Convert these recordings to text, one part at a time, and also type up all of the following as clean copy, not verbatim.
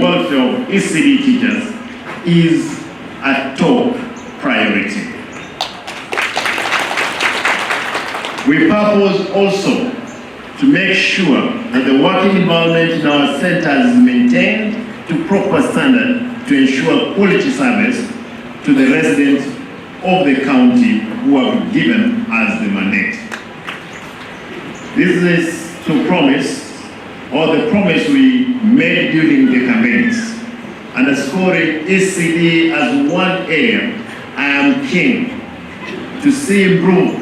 welfare of ECDE teachers is a top priority. We purpose also to make sure that the working environment in our centers is maintained to proper standard to ensure quality service to the residents of the county who have given us the mandate. This is to promise, or the promise we made during the campaigns, underscoring ECDE as one area I am keen to see improve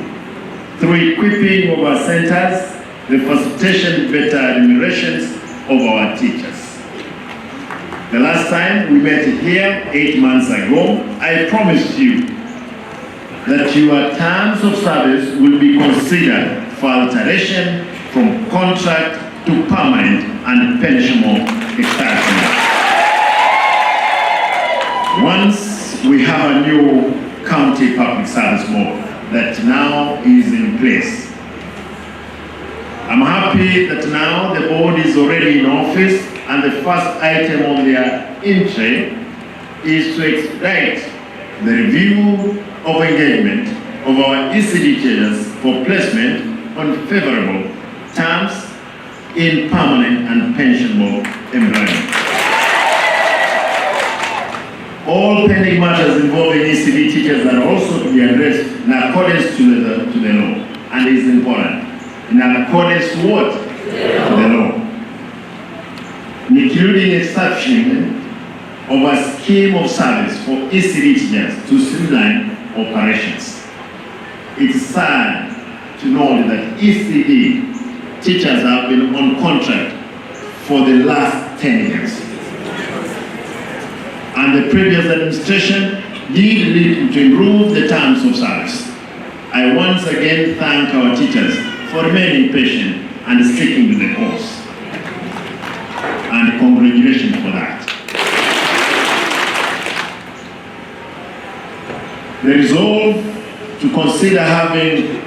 through equipping of our centers, the facilitation better remunerations of our teachers. The last time we met here 8 months ago, I promised you that your terms of service will be considered for alteration from contract to permanent and pensionable extension. Once we have a new county public service board that now is in place, I'm happy that now the board is already in office, and the first item on their entry is to expedite the review of engagement of our ECDE teachers for placement on favorable terms in permanent and pensionable employment. All pending matters involving ECDE teachers are also to be addressed in accordance to the law, and it is important. In accordance to what? The law. Including establishment of a scheme of service for ECDE teachers to streamline operations. It's sad to know that ECDE teachers have been on contract for the last 10 years. And the previous administration did lead to improve the terms of service. I once again thank our teachers for remaining patient and sticking to the course. And congratulations for that. The resolve to consider having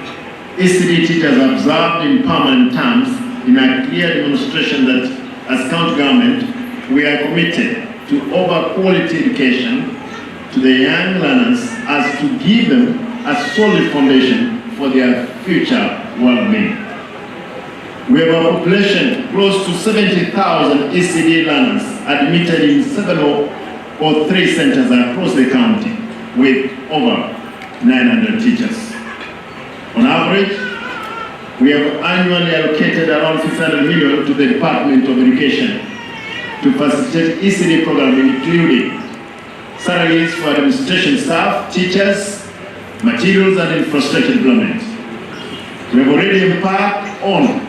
ECDE teachers observed in permanent terms in a clear demonstration that as county government, we are committed to offer quality education to the young learners as to give them a solid foundation for their future well-being. We have a population close to 70,000 ECDE learners admitted in 703 centers across the county with over 900 teachers. On average, we have annually allocated around 600 million to the Department of Education to facilitate ECDE programming, including salaries for administration staff, teachers, materials and infrastructure development. We have already embarked on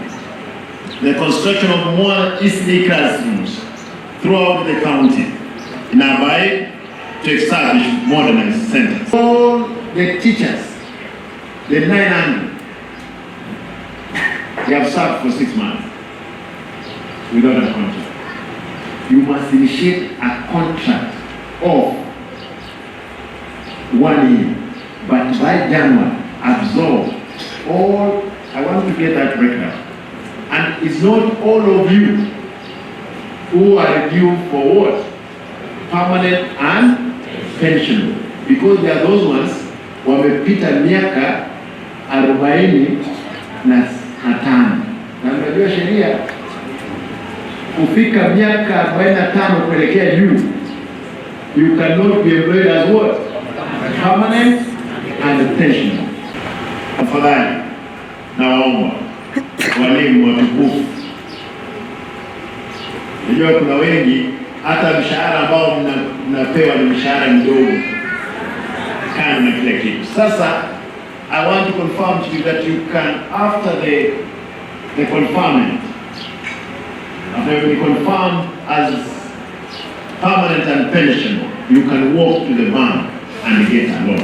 the construction of more ECDE classrooms throughout the county in our bid to establish modernized centers. All the teachers, the 900, they have served for 6 months without a contract. You must initiate a contract of 1 year, but by January, absorb all. I want to get that breakdown. And it's not all of you who are due for what? Permanent and pensionable. Because there are those ones wamepita miaka 45 na unajua sheria kufika miaka 45 kuelekea juu, you cannot be employed as what? Permanent and pensionable. Afadhali nawaomba walimu watukufu, najua kuna wengi hata mshahara ambao mnapewa ni mshahara mdogo kana na kila kitu. Sasa I want to confirm to you that you can, after the confinement, after you confirmed as permanent and pensionable, you can walk to the bank and get a loan.